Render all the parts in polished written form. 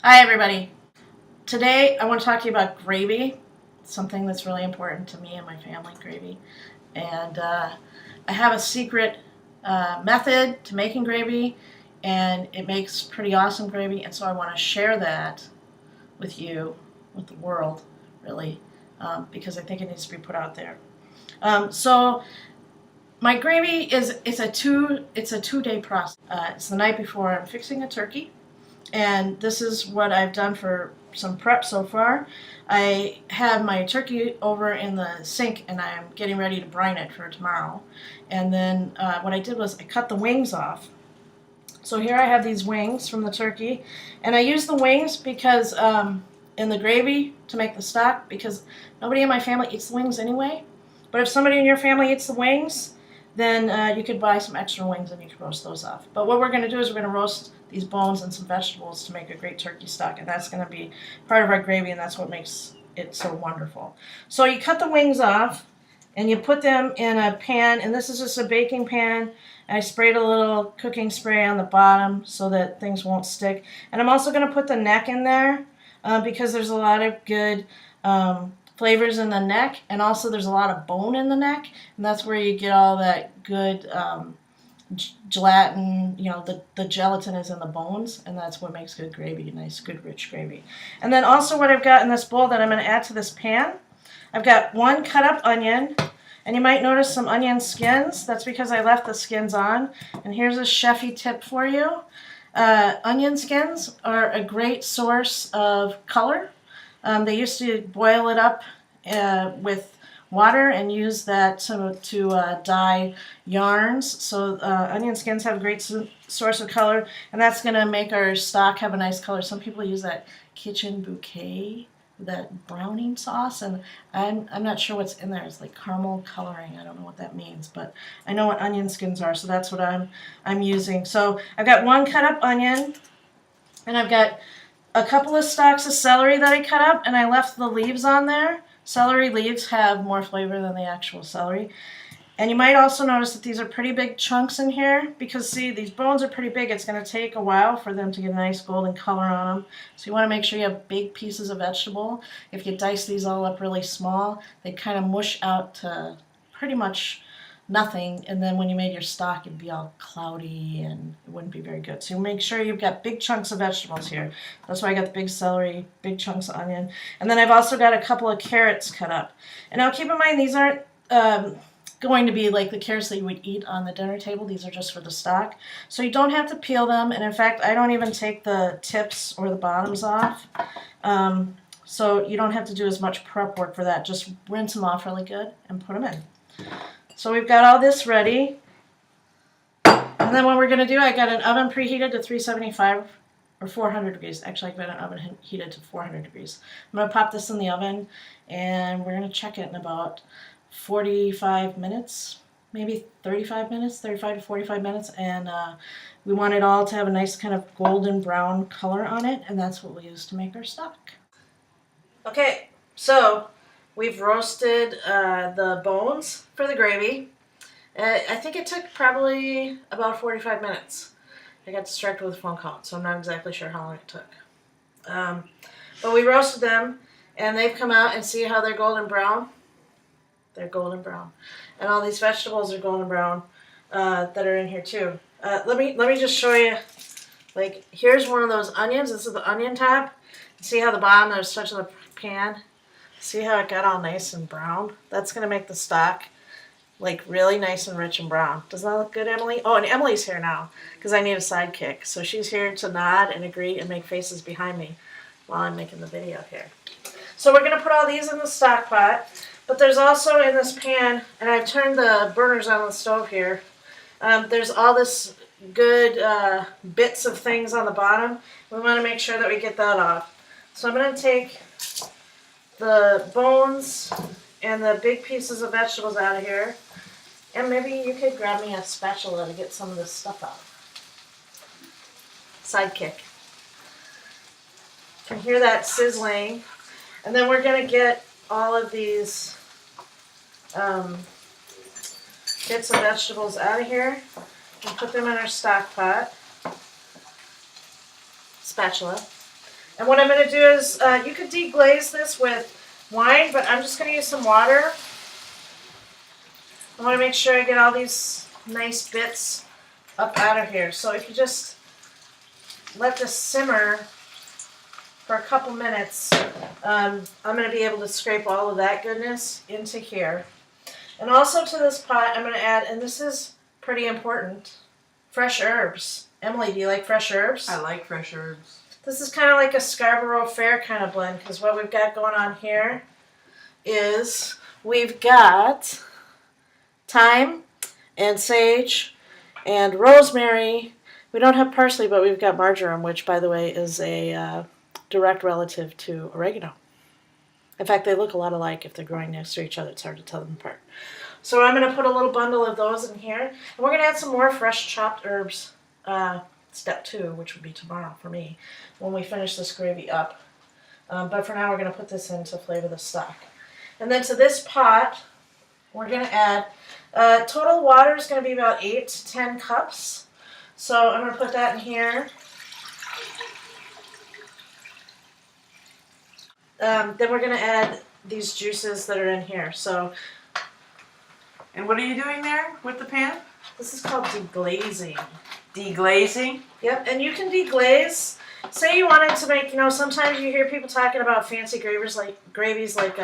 Hi, everybody. Today, I want to talk to you about gravy, something that's really important to me and my family, gravy. And I have a secret method to making gravy, and it makes pretty awesome gravy. And so I want to share that with you, with the world, really, because I think it needs to be put out there. So my gravy is it's a 2 day process. It's the night before I'm fixing a turkey. And this is what I've done for some prep so far. I have my turkey over in the sink and I'm getting ready to brine it for tomorrow. And then what I did was I cut the wings off. So here I have these wings from the turkey. And I use the wings because in the gravy to make the stock, because nobody in my family eats the wings anyway. But if somebody in your family eats the wings, then you could buy some extra wings and you could roast those off. But what we're going to do is we're going to roast these bones and some vegetables to make a great turkey stock, and that's going to be part of our gravy, and that's what makes it so wonderful. So you cut the wings off, and you put them in a pan, and this is just a baking pan. I sprayed a little cooking spray on the bottom so that things won't stick. And I'm also going to put the neck in there because there's a lot of good flavors in the neck, and also there's a lot of bone in the neck, and that's where you get all that good gelatin, the gelatin is in the bones, and that's what makes good gravy, nice, good, rich gravy. And then also what I've got in this bowl that I'm going to add to this pan, I've got one cut up onion, and you might notice some onion skins. That's because I left the skins on. And here's a chefy tip for you. Onion skins are a great source of color. They used to boil it up with water and use that to dye yarns. So onion skins have a great source of color, and that's going to make our stock have a nice color. Some people use that kitchen bouquet, that browning sauce, and I'm not sure what's in there. It's like caramel coloring. I don't know what that means, but I know what onion skins are, so that's what I'm using. So I've got one cut up onion, and I've got a couple of stalks of celery that I cut up, and I left the leaves on there. Celery leaves have more flavor than the actual celery. And you might also notice that these are pretty big chunks in here because, see, these bones are pretty big. It's going to take a while for them to get a nice golden color on them. So you want to make sure you have big pieces of vegetable. If you dice these all up really small, they kind of mush out to pretty much nothing, and then when you made your stock, it'd be all cloudy and it wouldn't be very good. So make sure you've got big chunks of vegetables here. That's why I got the big celery, big chunks of onion. And then I've also got a couple of carrots cut up. And now keep in mind, these aren't going to be like the carrots that you would eat on the dinner table. These are just for the stock. So you don't have to peel them, and in fact, I don't even take the tips or the bottoms off. So you don't have to do as much prep work for that. Just rinse them off really good and put them in. So we've got all this ready. And then what we're going to do, I got an oven preheated to 375 or 400 degrees. Actually, I've got an oven heated to 400 degrees. I'm going to pop this in the oven, and we're going to check it in about 45 minutes, maybe 35 minutes, 35 to 45 minutes. And we want it all to have a nice kind of golden brown color on it, and that's what we'll use to make our stock. Okay, so we've roasted the bones for the gravy. I think it took probably about 45 minutes. I got distracted with a phone call, so I'm not exactly sure how long it took. But we roasted them, and they've come out, and see how they're golden brown? They're golden brown. And all these vegetables are golden brown that are in here too. Let me just show you. Like, here's one of those onions. This is the onion top. See how the bottom, there's such a pan? See how it got all nice and brown? That's going to make the stock like really nice and rich and brown. Doesn't that look good, Emily? Oh, and Emily's here now because I need a sidekick. So she's here to nod and agree and make faces behind me while I'm making the video here. So we're going to put all these in the stock pot. But there's also in this pan, and I've turned the burners on the stove here, there's all this good bits of things on the bottom. We want to make sure that we get that off. So I'm going to take the bones and the big pieces of vegetables out of here. And maybe you could grab me a spatula to get some of this stuff out. Sidekick. You can hear that sizzling. And then we're going to get all of these bits of vegetables out of here and put them in our stock pot. Spatula. And what I'm going to do is, you could deglaze this with wine, but I'm just going to use some water. I want to make sure I get all these nice bits up out of here. So if you just let this simmer for a couple minutes, I'm going to be able to scrape all of that goodness into here. And also to this pot, I'm going to add, and this is pretty important, fresh herbs. Emily, do you like fresh herbs? I like fresh herbs. This is kind of like a Scarborough Fair kind of blend, because what we've got going on here is we've got thyme and sage and rosemary. We don't have parsley, but we've got marjoram, which, by the way, is a direct relative to oregano. In fact, they look a lot alike if they're growing next to each other. It's hard to tell them apart. So I'm going to put a little bundle of those in here. And we're going to add some more fresh chopped herbs, step 2, which would be tomorrow for me, when we finish this gravy up. But for now, we're going to put this in to flavor the stock. And then to this pot, we're going to add, total water is going to be about 8 to 10 cups. So I'm going to put that in here. Then we're going to add these juices that are in here. So, and what are you doing there with the pan? this is called deglazing. Deglazing? Yep, and you can deglaze. Say you wanted to make, sometimes you hear people talking about fancy gravies like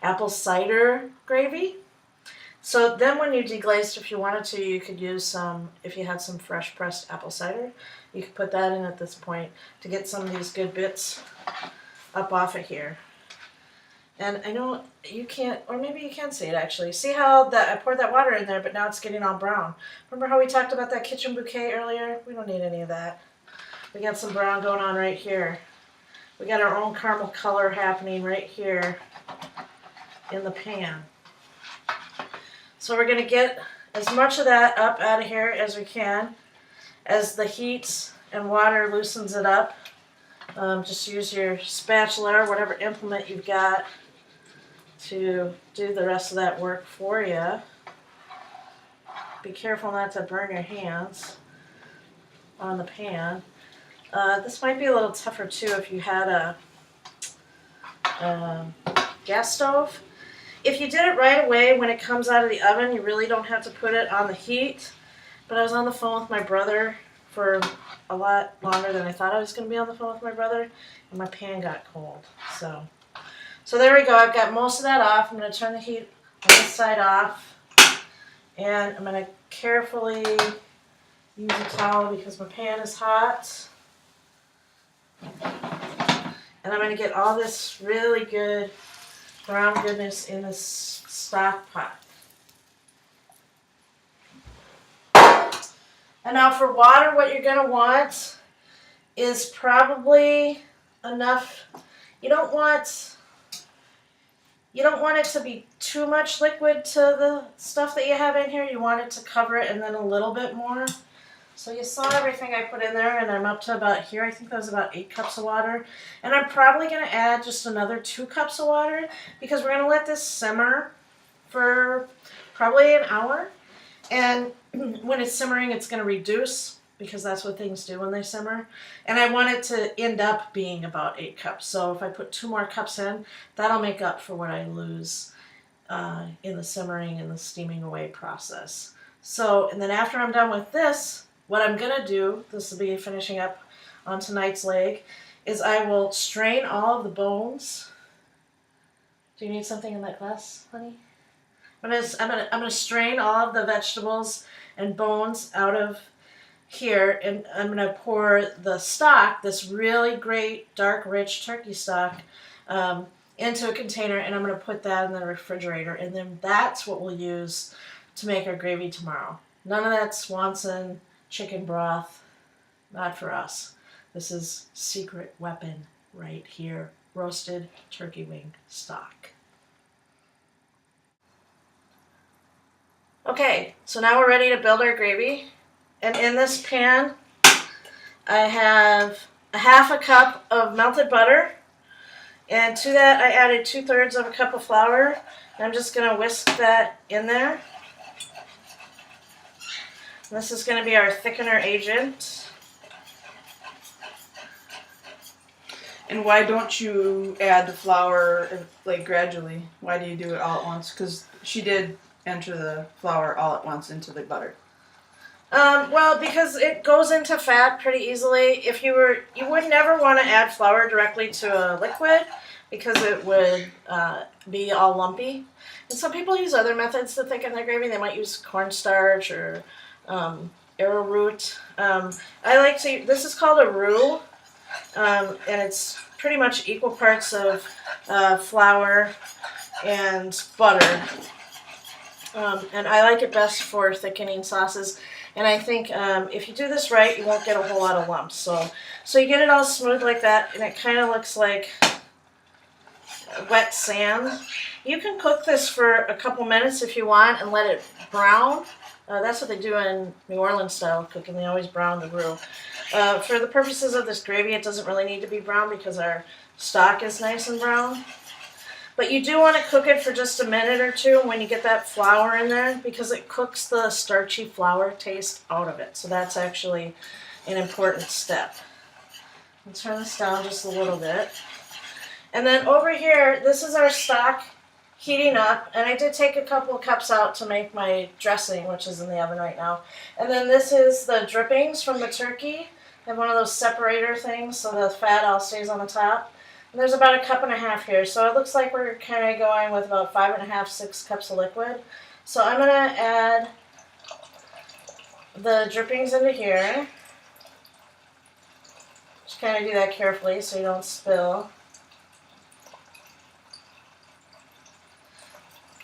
apple cider gravy. So then when you deglazed, if you wanted to, you could use some, if you had some fresh pressed apple cider, you could put that in at this point to get some of these good bits up off of here. And I know you can't, or maybe you can see it actually. See how I poured that water in there, but now it's getting all brown. Remember how we talked about that kitchen bouquet earlier? We don't need any of that. We got some brown going on right here. We got our own caramel color happening right here in the pan. So we're going to get as much of that up out of here as we can. As the heat and water loosens it up, just use your spatula or whatever implement you've got to do the rest of that work for you. Be careful not to burn your hands on the pan. This might be a little tougher too if you had a gas stove. If you did it right away when it comes out of the oven, you really don't have to put it on the heat. But I was on the phone with my brother for a lot longer than I thought I was going to be on the phone with my brother, and my pan got cold. So there we go. I've got most of that off. I'm going to turn the heat on this side off, and I'm going to carefully use a towel because my pan is hot. And I'm going to get all this really good brown goodness in this stock pot. And now for water, what you're going to want is probably enough. You don't want it to be too much liquid to the stuff that you have in here. You want it to cover it and then a little bit more. So you saw everything I put in there, and I'm up to about here. I think that was about 8 cups of water. And I'm probably going to add just another 2 cups of water because we're going to let this simmer for probably an hour. And when it's simmering, it's going to reduce because that's what things do when they simmer. And I want it to end up being about 8 cups. So if I put 2 more cups in, that'll make up for what I lose in the simmering and the steaming away process. So, and then after I'm done with this, what I'm going to do, this will be finishing up on tonight's leg, is I will strain all of the bones. Do you need something in that glass, honey? I'm gonna strain all of the vegetables and bones out of here, and I'm going to pour the stock, this really great, dark, rich turkey stock, into a container, and I'm going to put that in the refrigerator, and then that's what we'll use to make our gravy tomorrow. None of that Swanson chicken broth, not for us. This is secret weapon right here, roasted turkey wing stock. Okay, so now we're ready to build our gravy. And in this pan, I have a half a cup of melted butter. And to that, I added 2/3 of a cup of flour. And I'm just going to whisk that in there. And this is going to be our thickener agent. And why don't you add the flour like gradually? Why do you do it all at once? Because she did enter the flour all at once into the butter. Well, because it goes into fat pretty easily. You would never want to add flour directly to a liquid because it would be all lumpy. And some people use other methods to thicken their gravy. They might use cornstarch or arrowroot. I like to. This is called a roux, and it's pretty much equal parts of flour and butter. And I like it best for thickening sauces. And I think if you do this right, you won't get a whole lot of lumps. So you get it all smooth like that, and it kind of looks like wet sand. You can cook this for a couple minutes if you want and let it brown. That's what they do in New Orleans style cooking. They always brown the roux. For the purposes of this gravy, it doesn't really need to be brown because our stock is nice and brown. But you do want to cook it for just a minute or two when you get that flour in there because it cooks the starchy flour taste out of it. So that's actually an important step. I'll turn this down just a little bit. And then over here, this is our stock heating up. And I did take a couple of cups out to make my dressing, which is in the oven right now. And then this is the drippings from the turkey. I have one of those separator things so the fat all stays on the top. And there's about a cup and a half here, so it looks like we're kind of going with about 5.5, 6 cups of liquid. So I'm going to add the drippings into here. Just kind of do that carefully so you don't spill.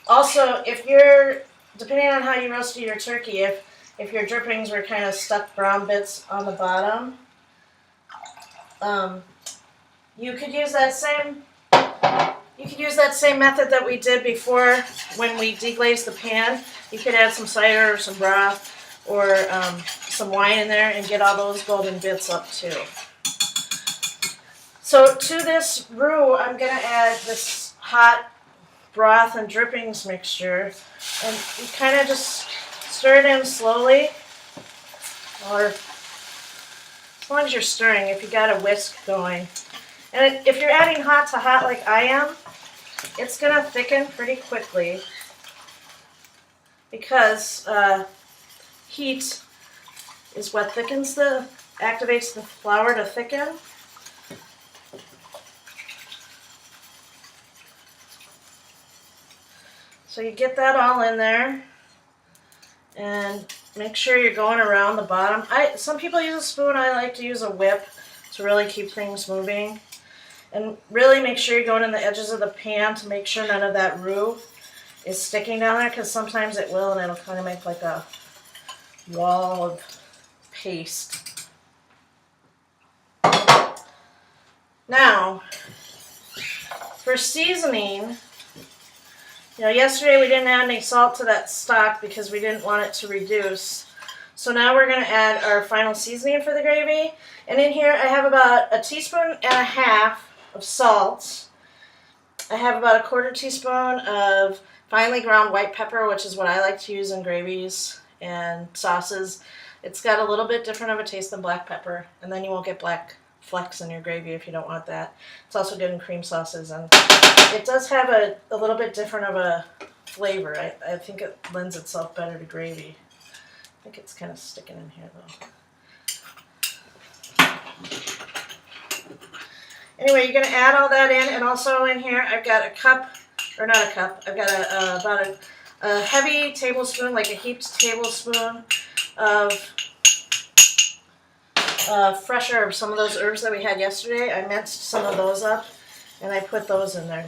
Also, depending on how you roasted your turkey, if your drippings were kind of stuck brown bits on the bottom, you could use that same method that we did before when we deglazed the pan. You could add some cider or some broth or some wine in there and get all those golden bits up too. So to this roux, I'm going to add this hot broth and drippings mixture, and you kind of just stir it in slowly, or as long as you're stirring, if you got a whisk going. And if you're adding hot to hot like I am, it's going to thicken pretty quickly because heat is what activates the flour to thicken. So you get that all in there and make sure you're going around the bottom. Some people use a spoon. I like to use a whip to really keep things moving. And really make sure you're going in the edges of the pan to make sure none of that roux is sticking down there, because sometimes it will and it'll kind of make like a wall of paste. Now, for seasoning, yesterday we didn't add any salt to that stock because we didn't want it to reduce. So now we're going to add our final seasoning for the gravy. And in here I have about 1.5 teaspoons of salt. I have about 1/4 teaspoon of finely ground white pepper, which is what I like to use in gravies and sauces. It's got a little bit different of a taste than black pepper, and then you won't get black flecks in your gravy if you don't want that. It's also good in cream sauces, and it does have a little bit different of a flavor. I think it lends itself better to gravy. I think it's kind of sticking in here though. Anyway, you're going to add all that in, and also in here I've got I've got about a heavy tablespoon, like a heaped tablespoon of fresh herbs, some of those herbs that we had yesterday. I minced some of those up, and I put those in there.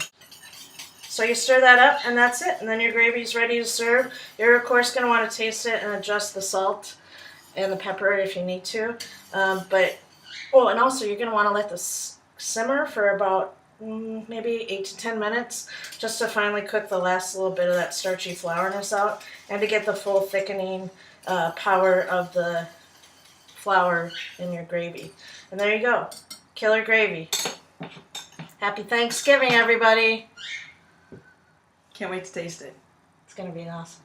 So you stir that up, and that's it, and then your gravy's ready to serve. You're, of course, going to want to taste it and adjust the salt and the pepper if you need to. And also you're going to want to let this simmer for about maybe 8 to 10 minutes just to finally cook the last little bit of that starchy flourness out and to get the full thickening power of the flour in your gravy. And there you go. Killer gravy. Happy Thanksgiving, everybody. Can't wait to taste it. It's going to be awesome.